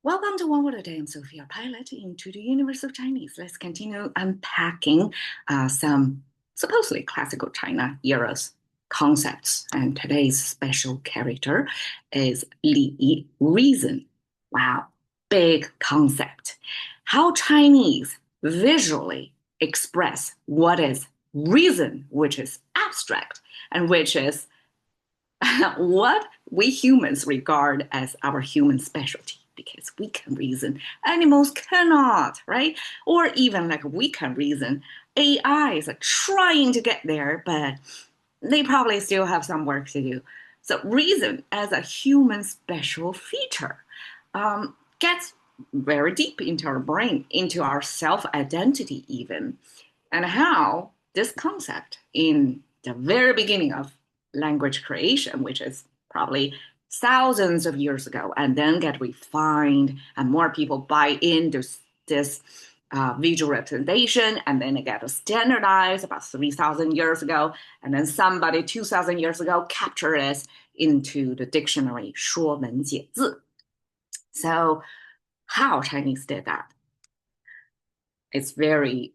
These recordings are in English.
Welcome to One Word a Day. I'm Sophia, pilot into the universe of Chinese. Let's continue unpacking some supposedly classical China era's concepts. And today's special character is Li, reason. Wow, big concept. How Chinese visually express what is reason, which is abstract, and which is what we humans regard as our human specialty because we can reason. Animals cannot, right? Or even like we can reason. AIs are trying to get there, but they probably still have some work to do. So reason as a human special feature gets very deep into our brain, into our self-identity even, and how this concept in the very beginning of language creation, which is probably thousands of years ago, and then get refined, and more people buy into this visual representation, and then it got standardized about 3,000 years ago, and then somebody 2,000 years ago captured it into the dictionary 说文解字. So how Chinese did that? It's very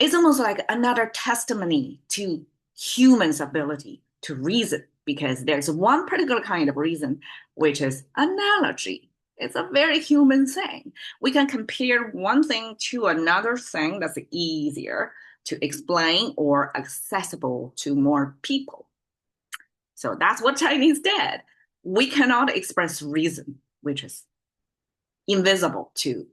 it's almost like another testimony to humans' ability to reason, because there's one particular kind of reason, which is analogy. It's a very human thing. We can compare one thing to another thing that's easier to explain or accessible to more people. So that's what Chinese did. We cannot express reason, which is invisible to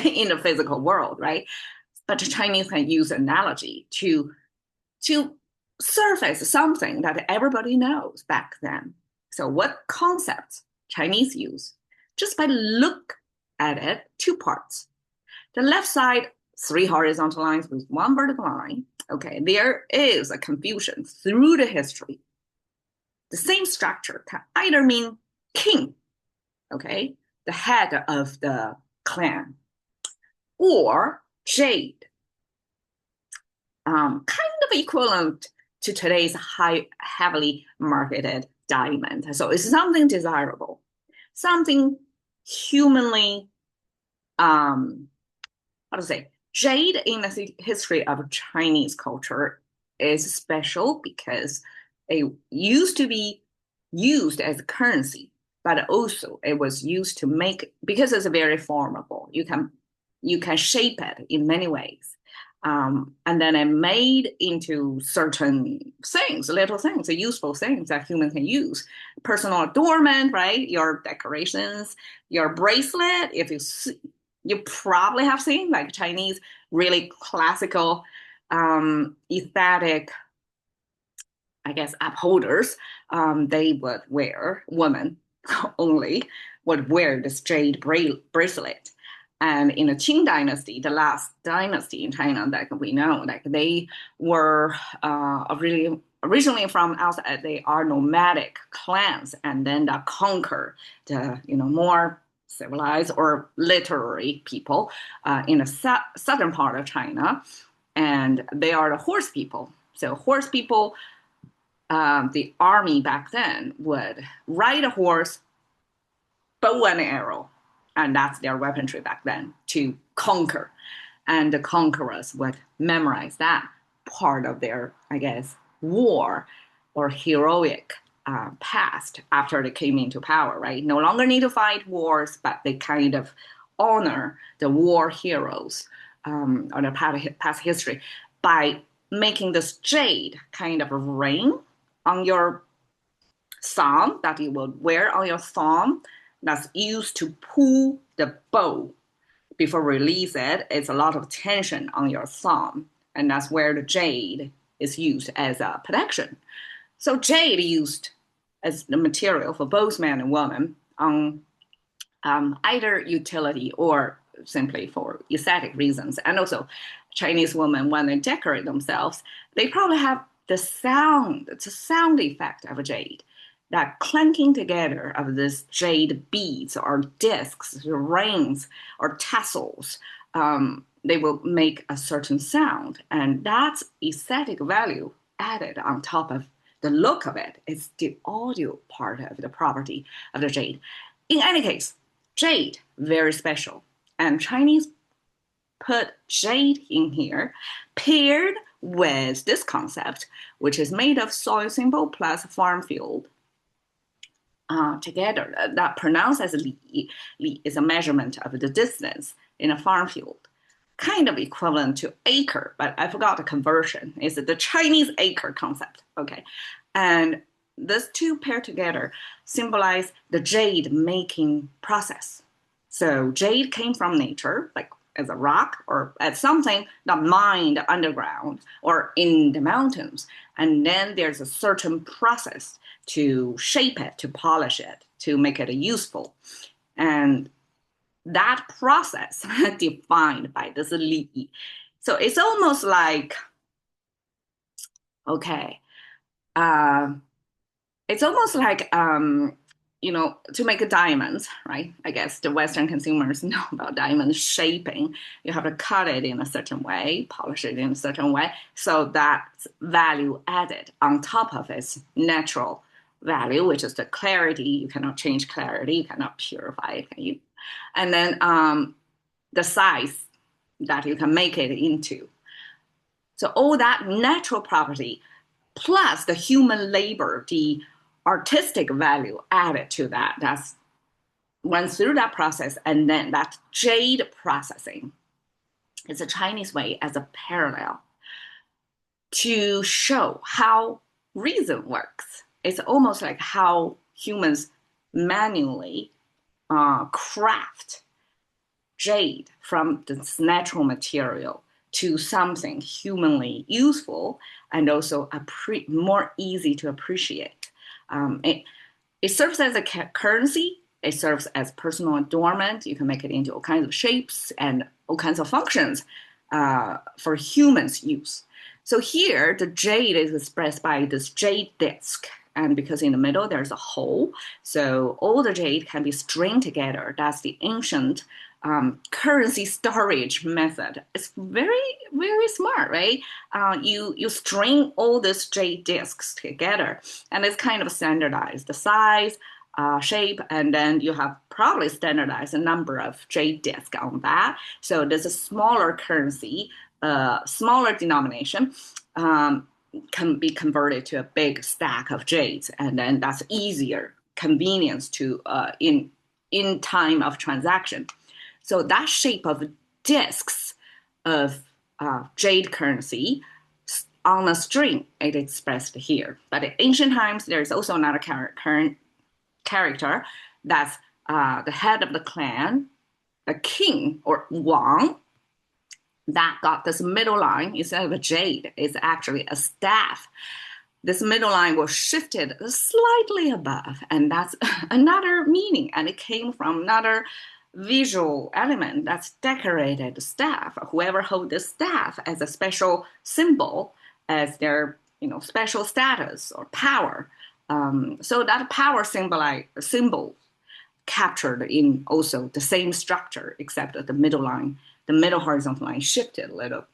in the physical world, right? But the Chinese can use analogy to surface something that everybody knows back then. So what concepts Chinese use? Just by look at it, two parts. The left side, three horizontal lines with one vertical line. Okay, there is a confusion through the history. The same structure can either mean king, okay, the head of the clan, or jade, kind of equivalent to today's heavily marketed diamond. So it's something desirable, something humanly, how to say, jade in the history of Chinese culture is special because it used to be used as a currency, but also it was used to make, because it's very formable, you can shape it in many ways. And then it made into certain things, little things, useful things that humans can use. Personal adornment, right? Your decorations, your bracelet. If you see, you probably have seen like Chinese really classical aesthetic, I guess, upholders. They would wear, women only, would wear this jade bracelet. And in the Qing dynasty, the last dynasty in China that we know, like they were really originally from outside. They are nomadic clans, and then they conquer the more civilized or literary people in the southern part of China, and they are the horse people. So horse people, the army back then would ride a horse, bow and arrow. And that's their weaponry back then, to conquer. And the conquerors would memorize that part of their, I guess, war or heroic past after they came into power, right? No longer need to fight wars, but they kind of honor the war heroes or the past history by making this jade kind of a ring on your thumb that you would wear on your thumb, that's used to pull the bow before release it. It's a lot of tension on your thumb, and that's where the jade is used as a protection. So jade used as the material for both man and woman on either utility or simply for aesthetic reasons. And also Chinese women, when they decorate themselves, they probably have the sound effect of a jade, that clanking together of this jade beads or discs, or rings, or tassels. They will make a certain sound, and that's aesthetic value added on top of the look of it. It's the audio part of the property of the jade. In any case, Jade, very special. And Chinese put jade in here, paired with this concept, which is made of soil symbol plus farm field together. That pronounced as li. Li is a measurement of the distance in a farm field, kind of equivalent to acre, but I forgot the conversion. It's the Chinese acre concept. Okay, and these two paired together symbolize the jade making process. So jade came from nature, like as a rock or as something that mined underground or in the mountains. And then there's a certain process to shape it, to polish it, to make it useful. And that process defined by this Li. So it's almost like, okay, uh, it's almost like to make a diamond, right? I guess the Western consumers know about diamond shaping. You have to cut it in a certain way, polish it in a certain way, so that's value added on top of its natural value, which is the clarity. You cannot change clarity, you cannot purify it, can you? And then the size that you can make it into. So all that natural property plus the human labor, the artistic value added to that. That's went through that process, and then that jade processing is a Chinese way as a parallel to show how reason works. It's almost like how humans manually craft jade from this natural material to something humanly useful and also more easy to appreciate. It serves as a currency. It serves as personal adornment. You can make it into all kinds of shapes and all kinds of functions for humans' use. So here, the jade is expressed by this jade disc. And because in the middle there's a hole, so all the jade can be stringed together. That's the ancient currency storage method. It's very, very smart, right? You string all these jade discs together, and it's kind of standardized the size, shape, and then you have probably standardized a number of jade discs on that. So there's a smaller currency, smaller denomination. Can be converted to a big stack of jades, and then that's easier convenience to in time of transaction. So that shape of discs of jade currency on a string is expressed here. But in ancient times, there's also another character that's the head of the clan, the king or wang, that got this middle line instead of a jade. It's actually a staff. This middle line was shifted slightly above, and that's another meaning. And it came from another visual element that's decorated staff. Whoever holds this staff as a special symbol, as their special status or power. So that power symbol captured in also the same structure, except that the middle line, the middle horizontal line shifted a little.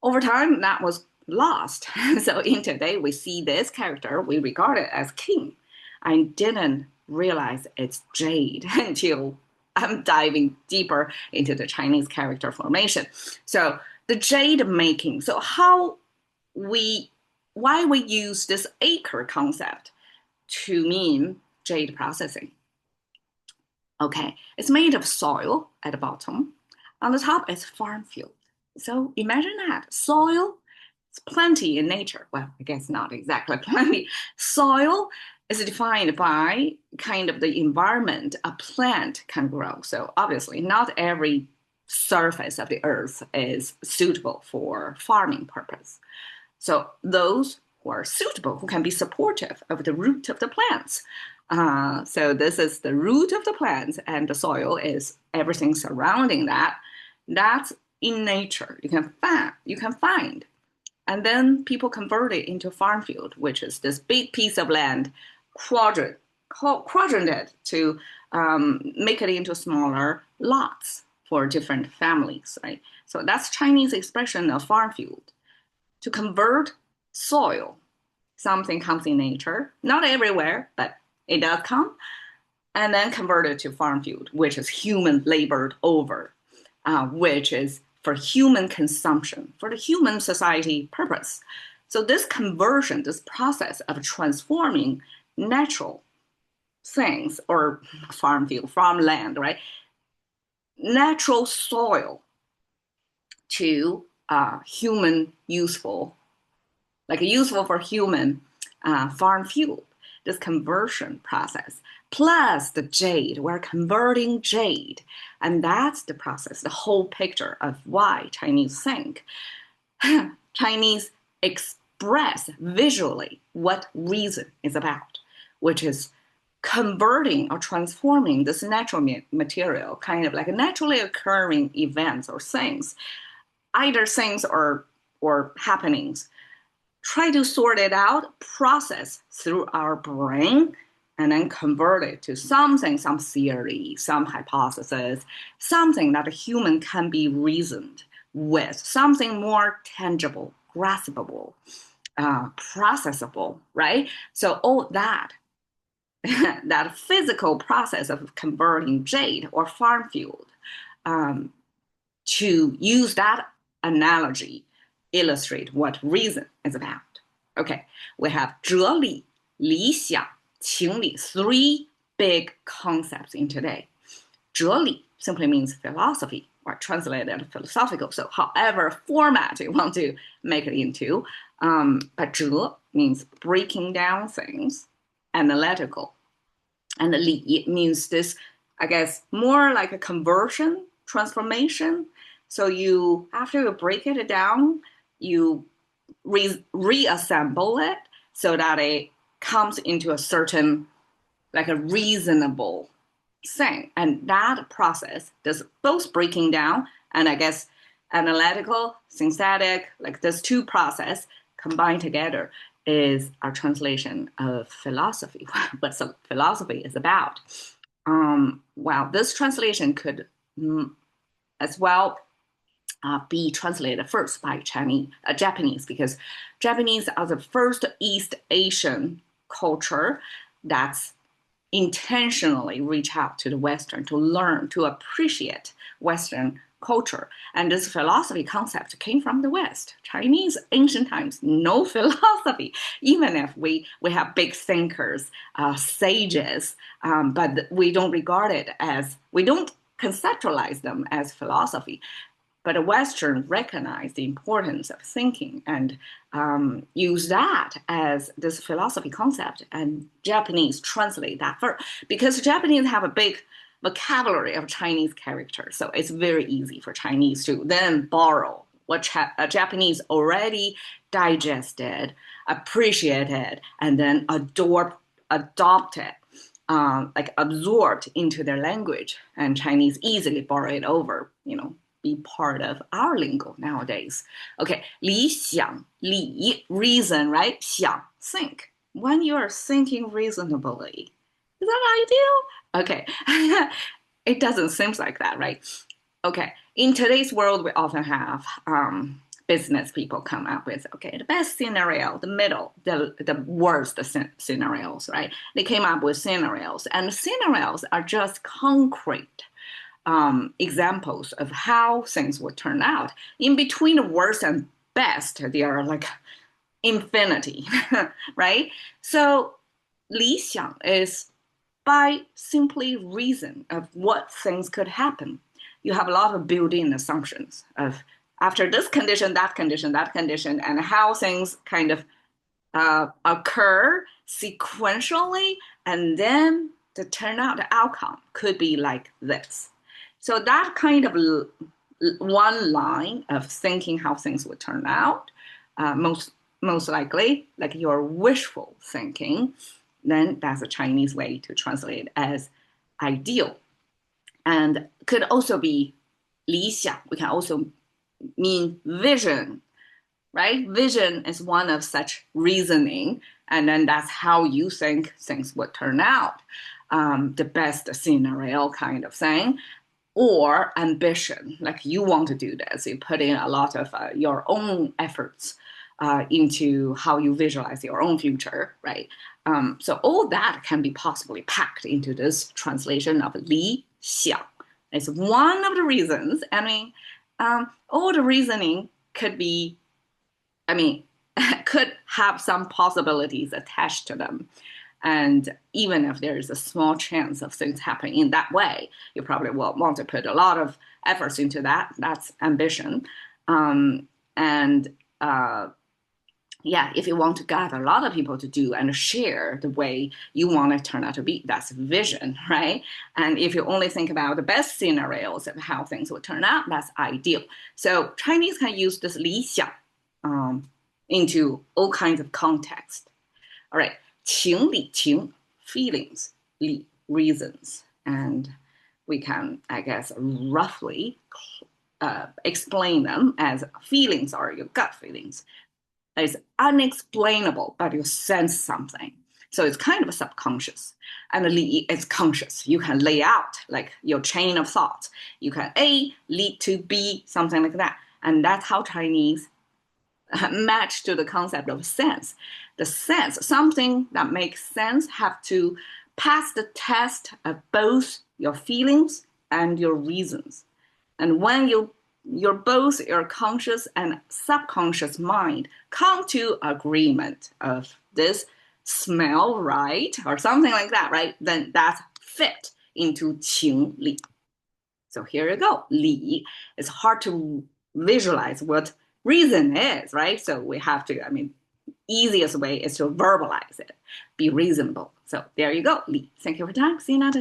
Over time, that was lost. So in today, we see this character, we regard it as king. I didn't realize it's jade until I'm diving deeper into the Chinese character formation. So the jade making. So why we use this acre concept to mean jade processing. Okay, it's made of soil at the bottom. On the top is farm field. So imagine that soil is plenty in nature. Well, I guess not exactly plenty. Soil is defined by kind of the environment a plant can grow. So obviously, not every surface of the earth is suitable for farming purpose. So those who are suitable, who can be supportive of the root of the plants. So this is the root of the plants, and the soil is everything surrounding that. That's in nature. You can find. And then people convert it into farm field, which is this big piece of land, quadranted to make it into smaller lots for different families, right? So that's Chinese expression of farm field. To convert soil, something comes in nature, not everywhere, but it does come. and then converted to farm field, which is human labored over, which is for human consumption, for the human society purpose. So this conversion, this process of transforming natural things or farm field, farmland, right? Natural soil to human useful, like useful for human farm field, this conversion process, plus the jade, we're converting jade. And that's the process, the whole picture of why Chinese think. Chinese express visually what reason is about, which is converting or transforming this natural material, kind of like naturally occurring events or things, either things or happenings, try to sort it out, process through our brain, and then convert it to something, some theory, some hypothesis, something that a human can be reasoned with, something more tangible, graspable, processable, right? So all that, that physical process of converting jade or farm field, to use that analogy, illustrate what reason is about. Okay, we have 哲理, 理想, 情理, three big concepts in today. 哲理 simply means philosophy, or translated philosophical. So however format you want to make it into. But 哲 means breaking down things, analytical. And 理 means this, I guess, more like a conversion, transformation. So you, after you break it down, you reassemble it so that it comes into a certain, like a reasonable thing. And that process does both breaking down and I guess analytical, synthetic, like those two process combined together is our translation of philosophy, what philosophy is about. Well, this translation could as well be translated first by Japanese, because Japanese are the first East Asian culture that's intentionally reach out to the Western to learn, to appreciate Western culture. And this philosophy concept came from the West. Chinese, ancient times, no philosophy, even if we have big thinkers, sages, but we don't regard it as, we don't conceptualize them as philosophy. But the Western recognize the importance of thinking and use that as this philosophy concept, and Japanese translate that first, because Japanese have a big vocabulary of Chinese characters. So it's very easy for Chinese to then borrow what Japanese already digested, appreciated, and then adopted, like absorbed into their language. And Chinese easily borrow it over, be part of our lingo nowadays. Okay, 理想, 理, reason, right? 想, think. When you are thinking reasonably, is that ideal? Okay, it doesn't seem like that, right? Okay, in today's world, we often have business people come up with, okay, the best scenario, the middle, the worst scenarios, right? They came up with scenarios, and scenarios are just concrete examples of how things would turn out. In between the worst and best, there are like infinity, right? So 理想 is by simply reason of what things could happen. You have a lot of built-in assumptions of after this condition, that condition, that condition, and how things kind of occur sequentially, and then the turnout, the outcome could be like this. So that kind of one line of thinking how things would turn out, most likely, like your wishful thinking, then that's a Chinese way to translate it as ideal. And could also be 理想. We can also mean vision, right? Vision is one of such reasoning, and then that's how you think things would turn out, the best scenario kind of thing. Or ambition, like you want to do this, you put in a lot of your own efforts into how you visualize your own future, right? So all that can be possibly packed into this translation of Li Xiang. It's one of the reasons. All the reasoning could be, could have some possibilities attached to them. And even if there is a small chance of things happening in that way, you probably will want to put a lot of efforts into that. That's ambition. And yeah, if you want to gather a lot of people to do and share the way you want it to turn out to be, that's vision, right? And if you only think about the best scenarios of how things would turn out, that's ideal. So Chinese can use this 理想 into all kinds of context. All right, 情理情 feelings, 理 reasons, and we can, I guess, roughly explain them as feelings are your gut feelings. It's unexplainable, but you sense something. So it's kind of a subconscious. And Li is conscious. You can lay out like your chain of thought. You can A lead to B, something like that. And that's how Chinese match to the concept of sense. The sense, something that makes sense, have to pass the test of both your feelings and your reasons. And when your both your conscious and subconscious mind come to agreement of this smell right or something like that, right? Then that's fit into 情理. So here you go. 理 is hard to visualize what reason is, right? So we have to, easiest way is to verbalize it, be reasonable. So there you go. 理. Thank you for your time. See you another time.